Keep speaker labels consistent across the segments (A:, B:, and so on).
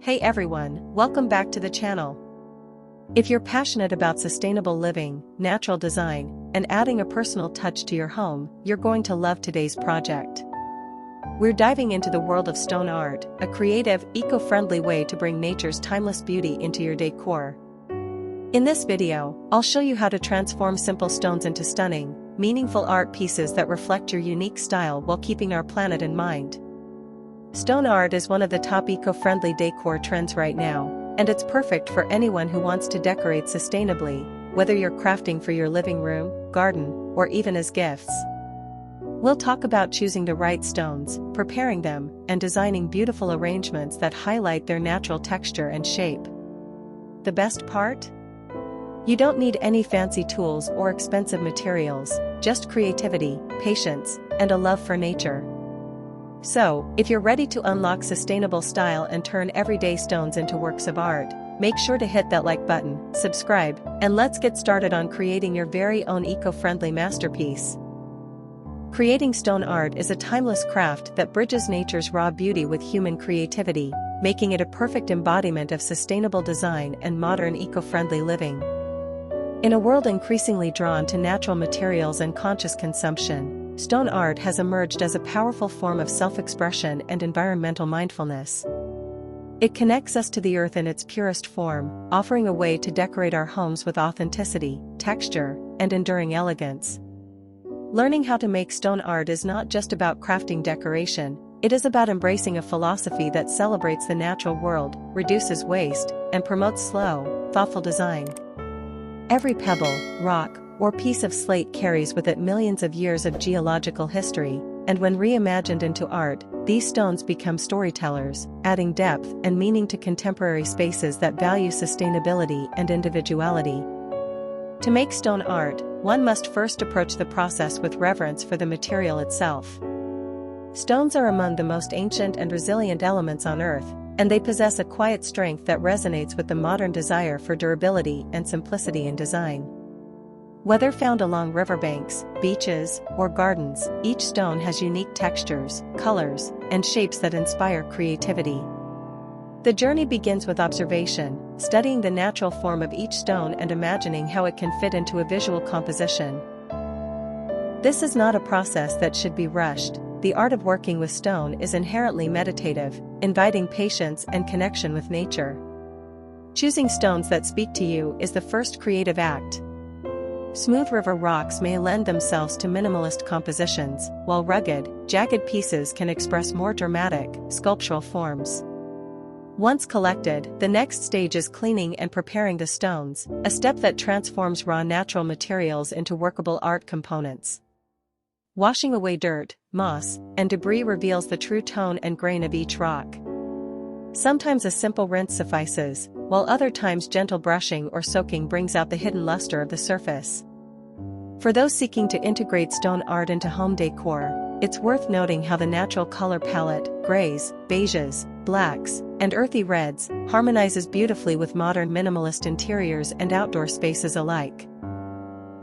A: Hey everyone, welcome back to the channel. If you're passionate about sustainable living, natural design, and adding a personal touch to your home, you're going to love today's project. We're diving into the world of stone art, a creative, eco-friendly way to bring nature's timeless beauty into your decor. In this video, I'll show you how to transform simple stones into stunning, meaningful art pieces that reflect your unique style while keeping our planet in mind. Stone art is one of the top eco-friendly decor trends right now, and it's perfect for anyone who wants to decorate sustainably, whether you're crafting for your living room, garden, or even as gifts. We'll talk about choosing the right stones, preparing them, and designing beautiful arrangements that highlight their natural texture and shape. The best part? You don't need any fancy tools or expensive materials, just creativity, patience, and a love for nature. So, if you're ready to unlock sustainable style and turn everyday stones into works of art, make sure to hit that like button, subscribe, and let's get started on creating your very own eco-friendly masterpiece. Creating stone art is a timeless craft that bridges nature's raw beauty with human creativity, making it a perfect embodiment of sustainable design and modern eco-friendly living. In a world increasingly drawn to natural materials and conscious consumption, stone art has emerged as a powerful form of self-expression and environmental mindfulness. It connects us to the earth in its purest form, offering a way to decorate our homes with authenticity, texture, and enduring elegance. Learning how to make stone art is not just about crafting decoration, it is about embracing a philosophy that celebrates the natural world, reduces waste, and promotes slow, thoughtful design. Every pebble, rock, or piece of slate carries with it millions of years of geological history, and when reimagined into art, these stones become storytellers, adding depth and meaning to contemporary spaces that value sustainability and individuality. To make stone art, one must first approach the process with reverence for the material itself. Stones are among the most ancient and resilient elements on Earth, and they possess a quiet strength that resonates with the modern desire for durability and simplicity in design. Whether found along riverbanks, beaches, or gardens, each stone has unique textures, colors, and shapes that inspire creativity. The journey begins with observation, studying the natural form of each stone and imagining how it can fit into a visual composition. This is not a process that should be rushed. The art of working with stone is inherently meditative, inviting patience and connection with nature. Choosing stones that speak to you is the first creative act. Smooth river rocks may lend themselves to minimalist compositions, while rugged, jagged pieces can express more dramatic, sculptural forms. Once collected, the next stage is cleaning and preparing the stones, a step that transforms raw natural materials into workable art components. Washing away dirt, moss, and debris reveals the true tone and grain of each rock. Sometimes a simple rinse suffices, while other times gentle brushing or soaking brings out the hidden luster of the surface. For those seeking to integrate stone art into home decor, it's worth noting how the natural color palette, grays, beiges, blacks, and earthy reds, harmonizes beautifully with modern minimalist interiors and outdoor spaces alike.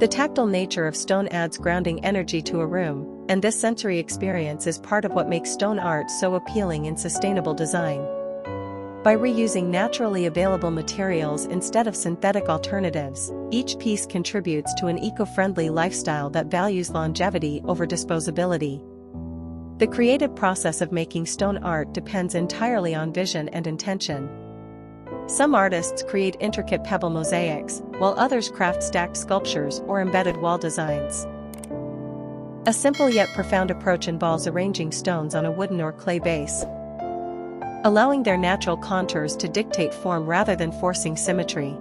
A: The tactile nature of stone adds grounding energy to a room, and this sensory experience is part of what makes stone art so appealing in sustainable design. By reusing naturally available materials instead of synthetic alternatives, each piece contributes to an eco-friendly lifestyle that values longevity over disposability. The creative process of making stone art depends entirely on vision and intention. Some artists create intricate pebble mosaics, while others craft stacked sculptures or embedded wall designs. A simple yet profound approach involves arranging stones on a wooden or clay base, allowing their natural contours to dictate form rather than forcing symmetry.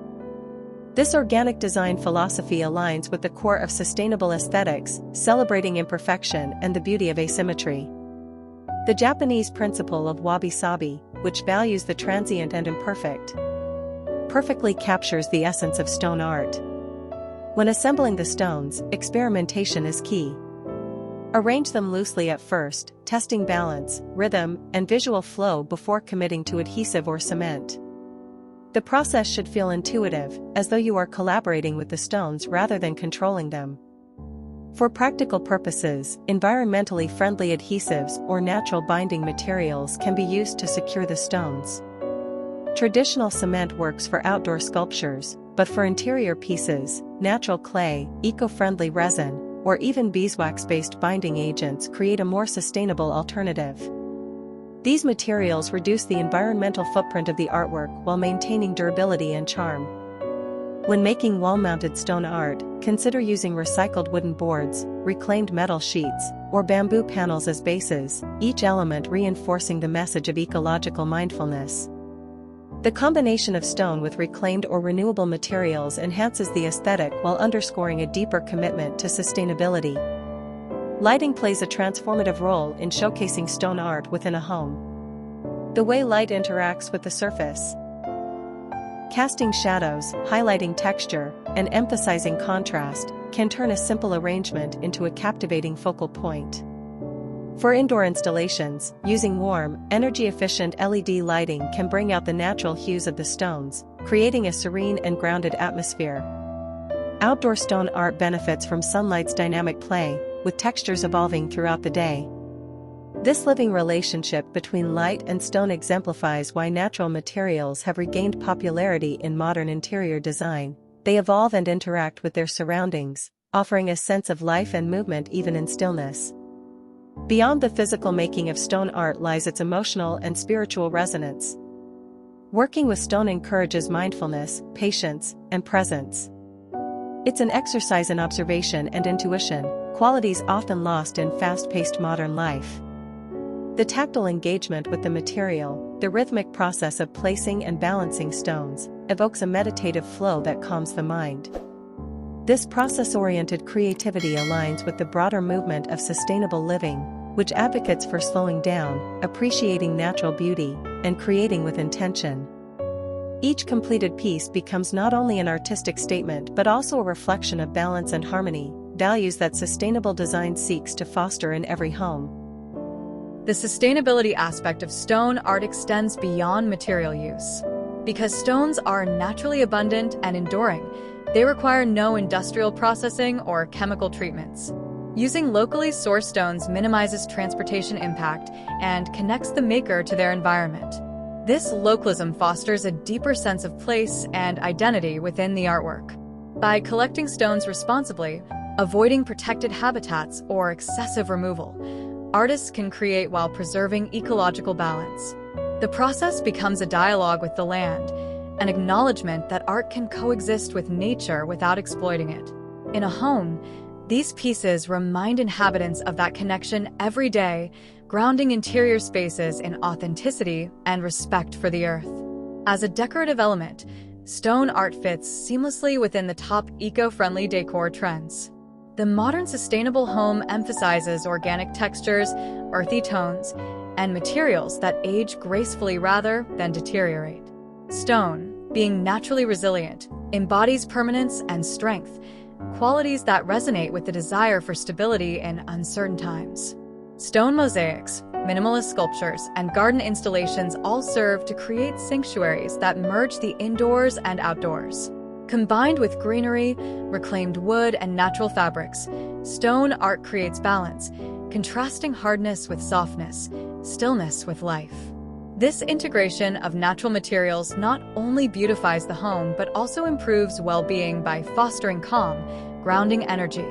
A: This organic design philosophy aligns with the core of sustainable aesthetics, celebrating imperfection and the beauty of asymmetry. The Japanese principle of wabi-sabi, which values the transient and imperfect, perfectly captures the essence of stone art. When assembling the stones, experimentation is key. Arrange them loosely at first, testing balance, rhythm, and visual flow before committing to adhesive or cement. The process should feel intuitive, as though you are collaborating with the stones rather than controlling them. For practical purposes, environmentally friendly adhesives or natural binding materials can be used to secure the stones. Traditional cement works for outdoor sculptures, but for interior pieces, natural clay, eco-friendly resin, or even beeswax-based binding agents create a more sustainable alternative. These materials reduce the environmental footprint of the artwork while maintaining durability and charm. When making wall-mounted stone art, consider using recycled wooden boards, reclaimed metal sheets, or bamboo panels as bases, each element reinforcing the message of ecological mindfulness. The combination of stone with reclaimed or renewable materials enhances the aesthetic while underscoring a deeper commitment to sustainability. Lighting plays a transformative role in showcasing stone art within a home. The way light interacts with the surface, casting shadows, highlighting texture, and emphasizing contrast, can turn a simple arrangement into a captivating focal point. For indoor installations, using warm, energy-efficient LED lighting can bring out the natural hues of the stones, creating a serene and grounded atmosphere. Outdoor stone art benefits from sunlight's dynamic play, with textures evolving throughout the day. This living relationship between light and stone exemplifies why natural materials have regained popularity in modern interior design. They evolve and interact with their surroundings, offering a sense of life and movement even in stillness. Beyond the physical making of stone art lies its emotional and spiritual resonance. Working with stone encourages mindfulness, patience, and presence. It's an exercise in observation and intuition, qualities often lost in fast-paced modern life. The tactile engagement with the material, the rhythmic process of placing and balancing stones, evokes a meditative flow that calms the mind. This process-oriented creativity aligns with the broader movement of sustainable living, which advocates for slowing down, appreciating natural beauty, and creating with intention. Each completed piece becomes not only an artistic statement but also a reflection of balance and harmony, values that sustainable design seeks to foster in every home.
B: The sustainability aspect of stone art extends beyond material use. Because stones are naturally abundant and enduring, they require no industrial processing or chemical treatments. Using locally sourced stones minimizes transportation impact and connects the maker to their environment. This localism fosters a deeper sense of place and identity within the artwork. By collecting stones responsibly, avoiding protected habitats or excessive removal, artists can create while preserving ecological balance. The process becomes a dialogue with the land, an acknowledgement that art can coexist with nature without exploiting it. In a home, these pieces remind inhabitants of that connection every day, grounding interior spaces in authenticity and respect for the earth. As a decorative element, stone art fits seamlessly within the top eco-friendly decor trends. The modern sustainable home emphasizes organic textures, earthy tones, and materials that age gracefully rather than deteriorate. Stone, being naturally resilient, embodies permanence and strength, qualities that resonate with the desire for stability in uncertain times. Stone mosaics, minimalist sculptures, and garden installations all serve to create sanctuaries that merge the indoors and outdoors. Combined with greenery, reclaimed wood, and natural fabrics, stone art creates balance, contrasting hardness with softness, stillness with life. This integration of natural materials not only beautifies the home but also improves well-being by fostering calm, grounding energy.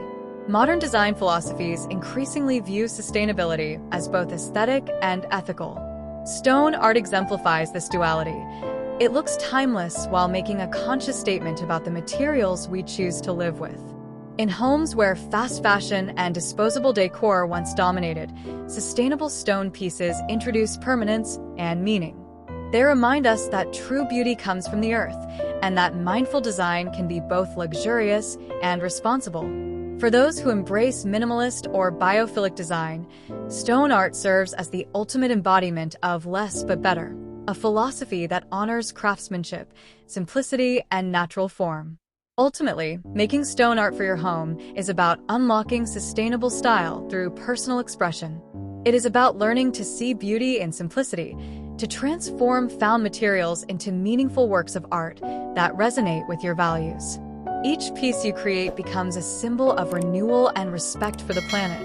B: Modern design philosophies increasingly view sustainability as both aesthetic and ethical. Stone art exemplifies this duality. It looks timeless while making a conscious statement about the materials we choose to live with. In homes where fast fashion and disposable decor once dominated, sustainable stone pieces introduce permanence and meaning. They remind us that true beauty comes from the earth, and that mindful design can be both luxurious and responsible. For those who embrace minimalist or biophilic design, stone art serves as the ultimate embodiment of less but better, a philosophy that honors craftsmanship, simplicity, and natural form. Ultimately, making stone art for your home is about unlocking sustainable style through personal expression. It is about learning to see beauty in simplicity, to transform found materials into meaningful works of art that resonate with your values. Each piece you create becomes a symbol of renewal and respect for the planet,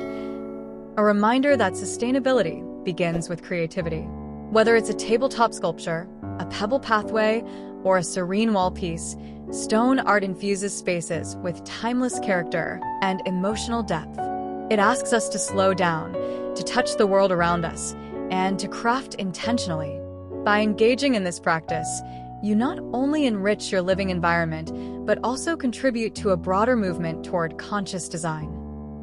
B: a reminder that sustainability begins with creativity. Whether it's a tabletop sculpture, a pebble pathway, or a serene wall piece, stone art infuses spaces with timeless character and emotional depth. It asks us to slow down, to touch the world around us, and to craft intentionally. By engaging in this practice, you not only enrich your living environment, but also contribute to a broader movement toward conscious design.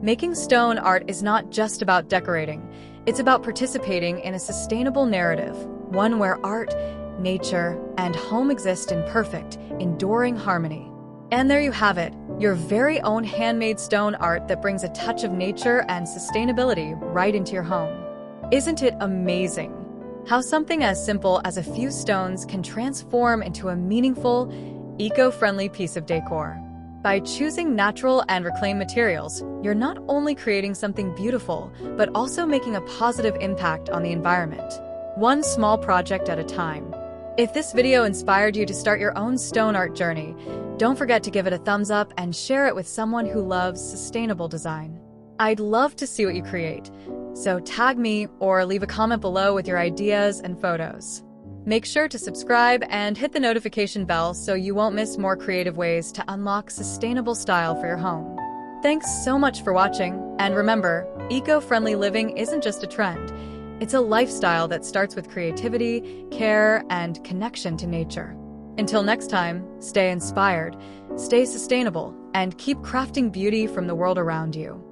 B: Making stone art is not just about decorating, it's about participating in a sustainable narrative, one where art, nature, and home exist in perfect, enduring harmony. And there you have it, your very own handmade stone art that brings a touch of nature and sustainability right into your home. Isn't it amazing how something as simple as a few stones can transform into a meaningful, eco-friendly piece of decor? By choosing natural and reclaimed materials, you're not only creating something beautiful, but also making a positive impact on the environment, one small project at a time. If this video inspired you to start your own stone art journey, don't forget to give it a thumbs up and share it with someone who loves sustainable design. I'd love to see what you create, so tag me or leave a comment below with your ideas and photos. Make sure to subscribe and hit the notification bell so you won't miss more creative ways to unlock sustainable style for your home. Thanks so much for watching, and remember, eco-friendly living isn't just a trend. It's a lifestyle that starts with creativity, care, and connection to nature. Until next time, stay inspired, stay sustainable, and keep crafting beauty from the world around you.